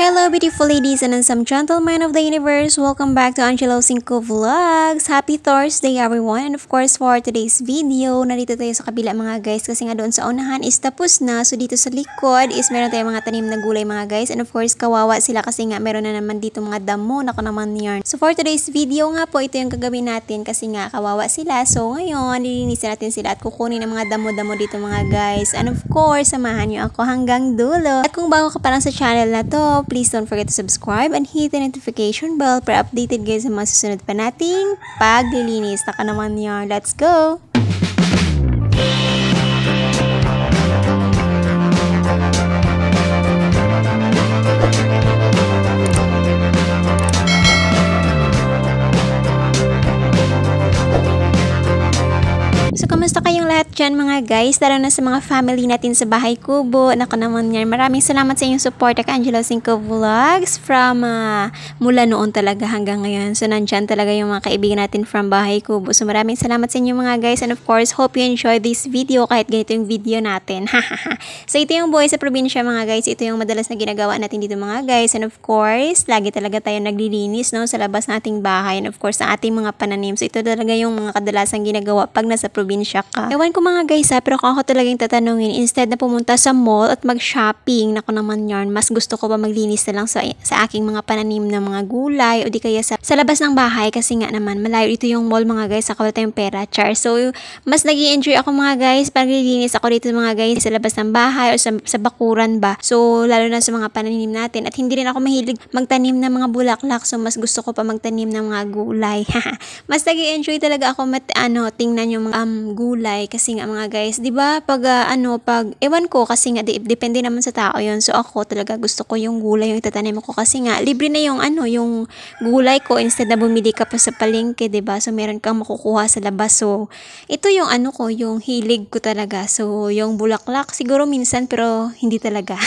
Hello beautiful ladies and some gentlemen of the universe. Welcome back to Angelo Cinco Vlogs. Happy Thursday everyone. And of course for today's video, narito tayo sa kabila mga guys. Kasi nga doon sa unahan is tapos na. So dito sa likod is meron tayong mga tanim na gulay mga guys. And of course kawawa sila kasi nga meron na naman dito mga damo. Nako naman yarn. So for today's video nga po, ito yung gagawin natin kasi nga kawawa sila. So ngayon, lilinisin natin sila at kukunin ng mga damo-damo dito mga guys. And of course, samahan nyo ako hanggang dulo. At kung bago ka pa lang sa channel na to, please don't forget to subscribe and hit the notification bell para updated guys sa mga susunod pa nating paglilinis. Taka naman yan. Let's go! So, kamusta kayong lahat dyan mga guys? Lalo na sa mga family natin sa Bahay Kubo. Nako naman yan. Maraming salamat sa inyong support kay Angelo Cinco Vlogs from mula noon talaga hanggang ngayon. So, nandyan talaga yung mga kaibigan natin from Bahay Kubo. So, maraming salamat sa inyo mga guys. And of course, hope you enjoy this video kahit ganito yung video natin. So, ito yung buhay sa probinsya mga guys. Ito yung madalas na ginagawa natin dito mga guys. And of course, lagi talaga tayo naglilinis no, sa labas nating bahay. And of course, sa ating mga pananim. So, ito talaga yung mga kadalasang ginagawa pag nasa probinsya ka. Ewan ko mga guys pero kung ako talagang tatanungin, instead na pumunta sa mall at mag-shopping, nako naman yarn, mas gusto ko pa maglinis na lang sa aking mga pananim na mga gulay o di kaya sa labas ng bahay kasi nga naman malayo dito yung mall mga guys, saka wala tayong pera, char. So, mas nag-i-enjoy ako mga guys pag naglilinis ako dito mga guys sa labas ng bahay o sa bakuran ba. So, lalo na sa mga pananim natin at hindi rin ako mahilig magtanim ng mga bulaklak, so mas gusto ko pa magtanim ng mga gulay. Mas nag-i-enjoy talaga ako tingnan yung mga gulay kasi nga mga guys, 'di ba? Pag ewan ko kasi nga depende naman sa tao 'yon. So ako talaga gusto ko yung gulay yung itatanim ko kasi nga libre na yung yung gulay ko instead na bumili ka pa sa palengke, 'di ba? So meron kang makukuha sa labas. So ito yung yung hilig ko talaga. So yung bulaklak siguro minsan pero hindi talaga.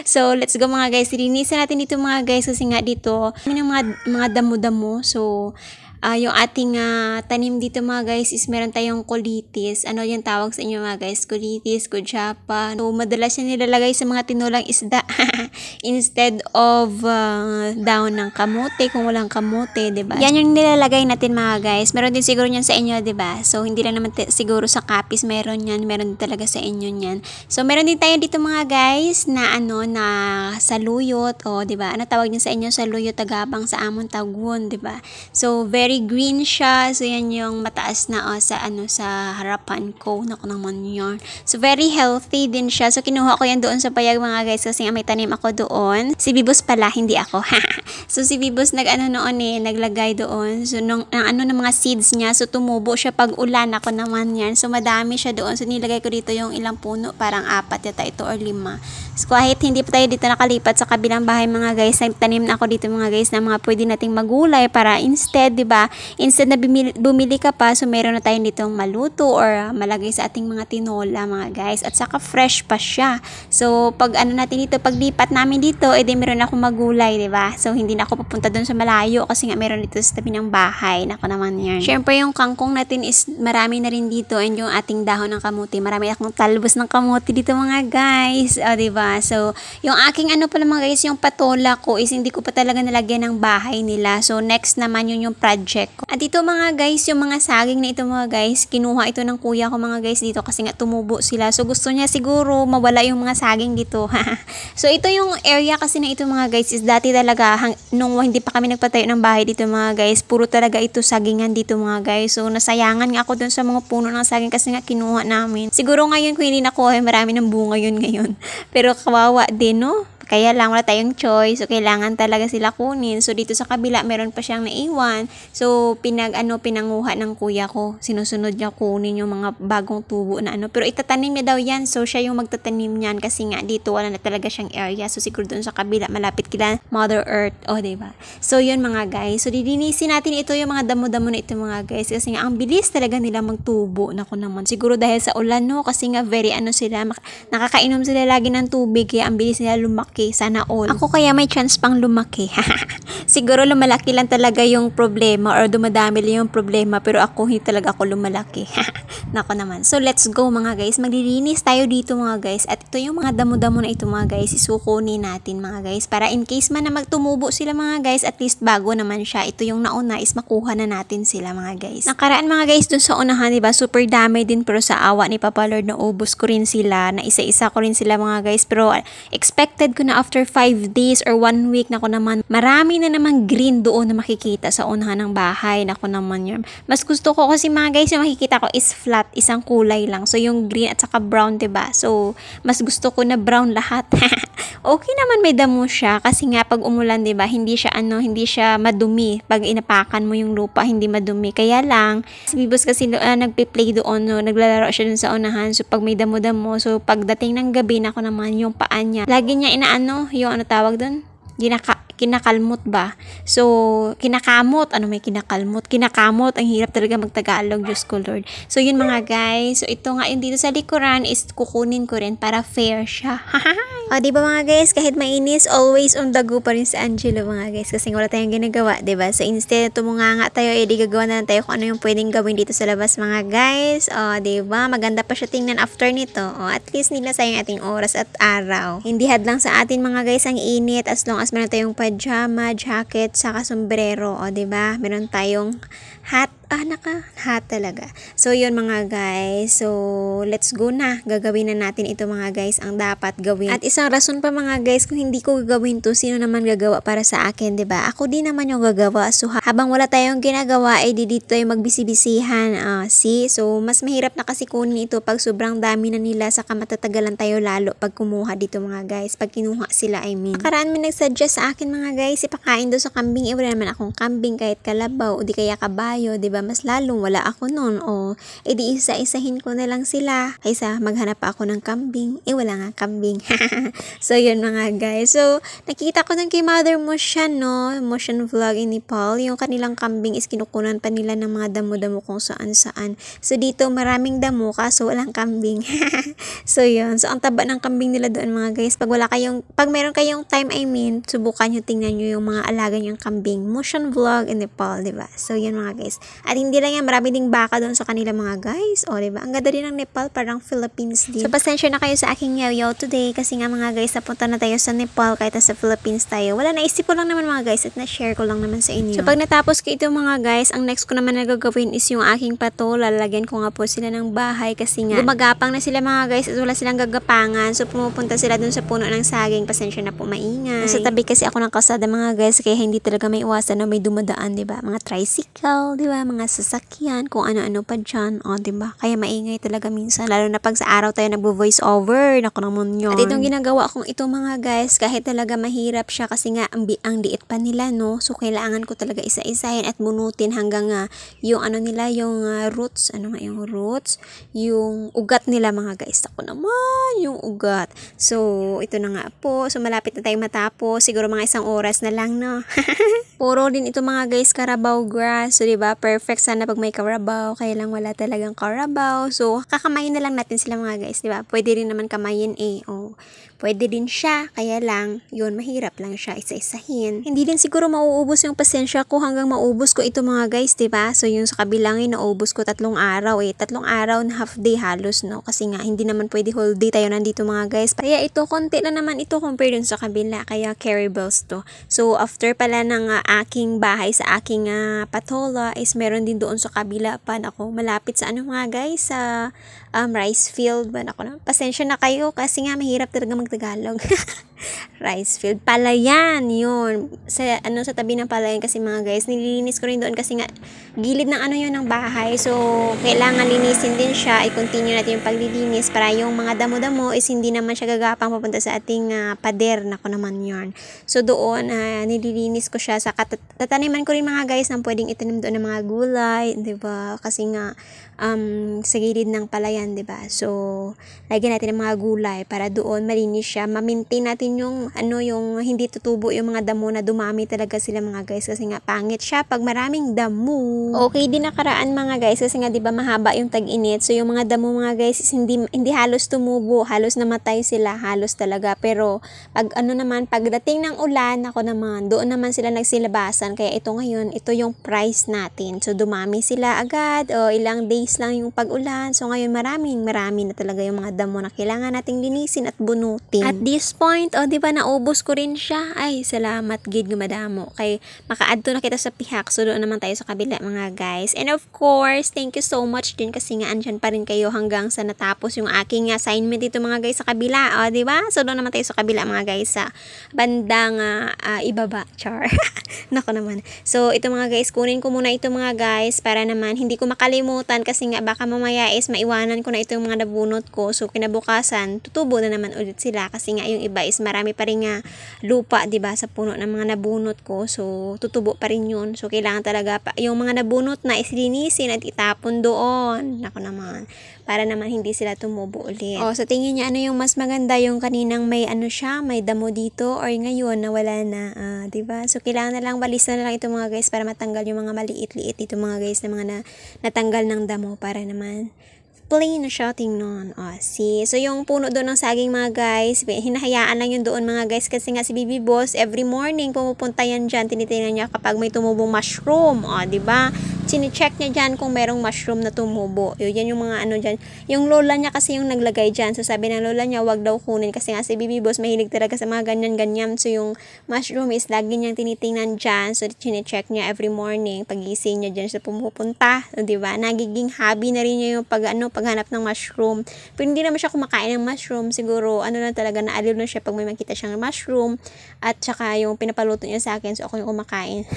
So let's go mga guys. Linisin natin dito mga guys kasi nga dito may mga damo-damo. So yung ating tanim dito mga guys is meron tayong colitis. Ano yung tawag sa inyo mga guys? Colitis, kudyapa. So, madalas yan nilalagay sa mga tinulang isda. Instead of down ng kamote, kung walang kamote, diba? Yan yung nilalagay natin mga guys. Meron din siguro yan sa inyo, diba? So, hindi lang naman siguro sa kapis meron yan. Meron din talaga sa inyo yan. So, meron din tayo dito mga guys na na saluyot. O, diba? Ano tawag niyo sa inyo? Saluyot, tagabang sa amon tagwon, diba? So, very green siya. So, yan yung mataas na sa harapan ko. Naku naman yun. So, very healthy din siya. So, kinuha ko yan doon sa payag mga guys kasi may tanim ako doon. Si Bibos pala, hindi ako. So, si Bibos naglagay doon. So, ng mga seeds niya. So, tumubo siya pag ulan. Ako naman yan. So, madami siya doon. So, nilagay ko dito yung ilang puno. Parang 4 yata ito or 5. So, kahit hindi pa tayo dito nakalipat sa kabilang bahay mga guys, nagtanim na ako dito mga guys na mga pwede nating magulay para instead, diba? Instead na bumili ka pa, so meron na tayo ditong maluto or malagay sa ating mga tinola mga guys. At saka fresh pa siya. So, pag natin dito, paglipat namin dito, edi meron akong magulay, diba? So, hindi na ako papunta doon sa malayo kasi nga meron dito sa tabi ng bahay. Nako naman yan. Syempre, yung kangkong natin is marami na rin dito and yung ating dahon ng kamuti. Marami akong talbos ng kamuti dito mga guys. O, diba? So, yung aking pala mga guys, yung patola ko is hindi ko pa talaga nalagyan ng bahay nila. So, next naman yun yung project ko. At ito mga guys, yung mga saging na ito mga guys, kinuha ito ng kuya ko mga guys dito kasi nga tumubo sila. So, gusto niya siguro mawala yung mga saging dito. So, ito yung area kasi na ito mga guys is dati talaga, nung hindi pa kami nagpatayo ng bahay dito mga guys, puro talaga ito sagingan dito mga guys. So, nasayangan nga ako dun sa mga puno ng saging kasi nga kinuha namin. Siguro ngayon kung hindi nakuha, marami ng bunga yun ngayon. Pero kawawa din, no? Kaya lang wala tayong choice. So, kailangan talaga sila kunin. So, dito sa kabila, meron pa siyang naiwan. So, pinanguha ng kuya ko. Sinusunod niya kunin yung mga bagong tubo na Pero itatanim niya daw yan. So, siya yung magtatanim niyan. Kasi nga, dito wala na talaga siyang area. So, siguro doon sa kabila, malapit kila Mother Earth. O, diba? So, yun mga guys. So, didinisin natin ito yung mga damo-damo na ito mga guys. Kasi nga, ang bilis talaga nila magtubo. Naku naman. Siguro dahil sa ulan, no? Kasi nga, very sila. Nakakainom sila lagi ng tubig. Kaya ang bilis nila lumaki. lumaki. Sana all. Ako kaya may chance pang lumaki. Siguro lumalaki lang talaga yung problema or dumadami lang yung problema pero ako hindi talaga ako lumalaki. Nako naman. So let's go mga guys. Maglilinis tayo dito mga guys. At ito yung mga damo-damo na ito mga guys. Isukunin natin mga guys. Para in case man na magtumubo sila mga guys, at least bago naman siya. Ito yung nauna is makuha na natin sila mga guys. Nakaraan mga guys dun sa unahan, diba? Super dami din pero sa awa ni Papa Lord na ubos ko rin sila. Na isa-isa ko rin sila mga guys. Pero expected ko na after 5 days or 1 week na ko naman, marami na naman green doon na makikita sa unahan ng bahay. Nako naman yun. Mas gusto ko kasi mga guys yung makikita ko is flat, isang kulay lang. So yung green at saka brown, diba? So mas gusto ko na brown lahat. Okay naman may damo siya kasi nga pag umulan, diba? Hindi siya madumi. Pag inapakan mo yung lupa, hindi madumi. Kaya lang, si Bibos kasi nagpi-play doon, no? Naglalaro siya dun sa unahan. So pag may damo-damo, so pagdating ng gabi, nako naman yung paan niya. Lagi niya yung tawag doon? Kinakalmot ba? So, kinakamot. Ano may kinakalmot? Kinakamot. Ang hirap talaga magtagalog. Diyos ko Lord. So, yun mga guys. So, ito nga yung dito sa likuran is kukunin ko rin para fair siya. O, diba mga guys? Kahit mainis, always on the go pa rin sa Angelo mga guys. Kasi wala tayong ginagawa, diba? So, instead, tumunganga tayo, di gagawa na lang tayo kung ano yung pwedeng gawin dito sa labas mga guys. O, diba? Maganda pa siya tingnan after nito. O, at least nila sayang ating oras at araw. Hindi hadlang sa atin mga guys ang init as long as meron tayong pajama, jacket, saka sombrero. O, diba? Meron tayong hat. Hat talaga. So, yun mga guys. So, let's go na. Gagawin na natin ito mga guys ang dapat gawin. At isang rason pa mga guys, kung hindi ko gagawin to, sino naman gagawa para sa akin, diba? Ako din naman yung gagawa. So, habang wala tayong ginagawa, di dito tayo magbisi-bisihan. See? So, mas mahirap na kasi kunin ito pag sobrang dami na nila, saka matatagalan tayo lalo pag kumuha dito mga guys. Pag kinuha sila, I mean. Nakaraan may nagsuggest sa akin mga guys, ipakain doon sa kambing. Wala naman akong kambing kahit kalabaw o di kaya kabayo, diba? Mas lalong wala ako nun. O, edi isa-isahin ko na lang sila. Kaysa maghanap pa ako ng kambing. Wala nga kambing. So, yun mga guys. So, nakita ko dun kay Mother Motion, no? Motion Vlog in Nepal. Yung kanilang kambing is kinukunan pa nila ng mga damo-damo kung saan-saan. So, dito maraming damo kaso walang kambing. So, yun. So, ang taba ng kambing nila doon mga guys. Pag meron kayong time, I mean, subukan nyo, tingnan nyo yung mga alaga nyong kambing. Motion Vlog in Nepal, diba? So, yun mga guys. At hindi lang yan, marami ding baka doon sa kanila mga guys. O, diba? Ang ganda din ng Nepal, parang Philippines din. So, pasensya na kayo sa aking yaw-yaw today kasi nga mga guys, napunta na tayo sa Nepal kahit sa Philippines tayo. Wala, naisip ko lang naman mga guys at na-share ko lang naman sa inyo. So, pag natapos ko ito mga guys, ang next ko naman na gagawin is yung aking pato. Lalagyan ko nga po sila ng bahay kasi nga gumagapang na sila mga guys at wala silang gagapangan. So, pumupunta sila dun sa puno ng saging. Pasensya na po, maingay. Sa tabi kasi ako ng kalsada mga guys, kaya hindi talaga may iwasan na may dumadaan, diba? Mga tricycle, diba? Mga sasakyan, kung ano-ano pa dyan, diba? Kaya maingay talaga minsan, lalo na pag sa araw tayo nagvo-voice over, naku naman yun. At itong ginagawa kong ito mga guys, kahit talaga mahirap siya kasi nga ang liit pa nila, no? So, kailangan ko talaga isa-isahin at bunutin hanggang yung nila, yung roots, yung roots, yung ugat nila mga guys. Ako naman, yung ugat. So, ito na nga po. So, malapit na tayong matapos. Siguro mga 1 oras na lang, no? Puro din ito mga guys, Carabao grass. So, diba? Perfect sana pag may Carabao. Kaya lang wala talagang Carabao. So, kakamayin na lang natin sila mga guys, diba? Pwede rin naman kamayin pwede din siya. Kaya lang, yun, mahirap lang siya isa-isahin. Hindi din siguro mauubos yung pasensya ko hanggang maubos ko ito mga guys, diba? So, yung sa kabilangin, naubos ko 3 araw 3 araw na half day halos, no? Kasi nga, hindi naman pwede whole day tayo nandito mga guys. Kaya ito, konti na naman ito compare dun sa kabila. Kaya carry bells to. So, after pala ng aking bahay sa aking patola is meron din doon sa kabila pa. Ako, malapit sa mga guys, sa rice field. Pasensya na kayo kasi nga mahirap talaga magtagalog. Rice field. Palayan, yun. Sa tabi ng palayan kasi mga guys, nililinis ko rin doon kasi nga gilid ng yun ng bahay. So, kailangan linisin din siya. I-continue natin yung paglilinis para yung mga damo-damo is hindi naman siya gagapang papunta sa ating pader. Nako naman yun. So, doon, nililinis ko siya. Tataniman ko rin mga guys ng pwedeng itanim doon ng mga gulay. Diba? Kasi nga, sa gilid ng palayan yan, 'di ba? So, lagyan natin ng mga gulay para doon malinis siya. Ma-maintain natin yung yung hindi tutubo yung mga damo na dumami talaga sila mga guys kasi nga pangit siya pag maraming damo. Okay din nakaraan mga guys kasi nga 'di ba mahaba yung tag-init. So, yung mga damo mga guys hindi halos tumubo, halos namatay sila, halos talaga. Pero pag pagdating ng ulan, ako naman, doon naman sila nagsilabasan. Kaya ito ngayon, ito yung price natin. So, dumami sila agad o ilang days lang yung pag-ulan. So, ngayon marami na talaga yung mga damo na kailangan nating linisin at bunutin. At this point, di ba naubos ko rin siya? Ay, salamat gid gumadamo. Kay makaadto na kita sa pihak. So, doon naman tayo sa kabila mga guys. And of course, thank you so much din kasi nga andyan pa rin kayo hanggang sa natapos yung aking assignment dito mga guys sa kabila. Di ba? So, doon naman tayo sa kabila mga guys sa bandang ibaba. Char. Nako naman. So, ito mga guys, kunin ko muna ito mga guys para naman hindi ko makalimutan kasi nga baka mamaya is maiwanan ko na ito yung mga nabunot ko. So, kinabukasan, tutubo na naman ulit sila kasi nga yung iba is marami pa rin nga lupa, 'di ba, sa puno ng mga nabunot ko. So, tutubo pa rin yun. So, kailangan talaga yung mga nabunot na islinisin at itapon doon. Nako naman. Para naman hindi sila tumubo ulit. Sa tingin niya, yung mas maganda? Yung kaninang may may damo dito or ngayon na wala na, 'di ba? So, kailangan na lang walis na lang ito mga guys para matanggal yung mga maliit-liit dito mga guys na mga natanggal ng damo para naman plain na siya tingnan. See? So, yung puno doon ng saging mga guys, hinahayaan lang yun doon mga guys kasi nga si Bibi Boss, every morning pumupunta yan dyan, tinitingnan niya kapag may tumubong mushroom. Diba? Sine-check niya dyan kung merong mushroom na tumubo. Yan yung mga dyan. Yung lola niya kasi yung naglagay dyan. So, sabi ng lola niya, wag daw kunin kasi nga si Bibi Boss mahilig talaga sa mga ganyan-ganyan. So, yung mushroom is lagi niyang tinitingnan dyan. So, sine-check niya every morning. Pagising niya dyan siya pumupunta. So, diba? Nagiging hobby na rin niya yung paghanap ng mushroom. Pero hindi naman siya kumakain ng mushroom. Siguro, lang talaga, naaliw na siya pag may makita siyang mushroom. At saka yung pinapaluto niya sa akin. So, ako yung kumakain.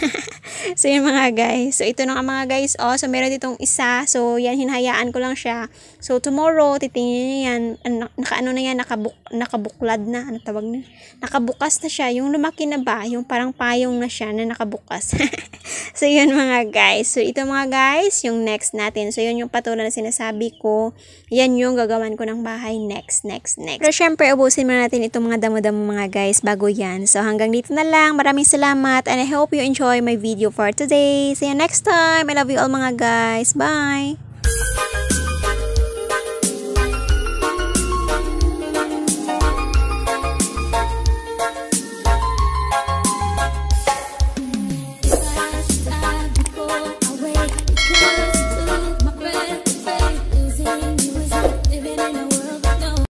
So, yun mga guys. So, ito na mga guys. So, meron ditong isa. So, yan, hinahayaan ko lang siya. So, tomorrow, titingnan niya yan. Nakabuklad na. Ano tawag na? Nakabukas na siya. Yung lumaki na ba? Yung parang payong na siya na nakabukas. So, yun mga guys. So, ito mga guys, yung next natin. So, yun yung patuloy na sinasabi ko. Yan yung gagawan ko ng bahay next. Pero, syempre, ubusin muna natin itong mga damo-damo mga guys bago yan. So, hanggang dito na lang. Maraming salamat and I hope you enjoy my video for today. See you next time. I love you all mga guys. Bye!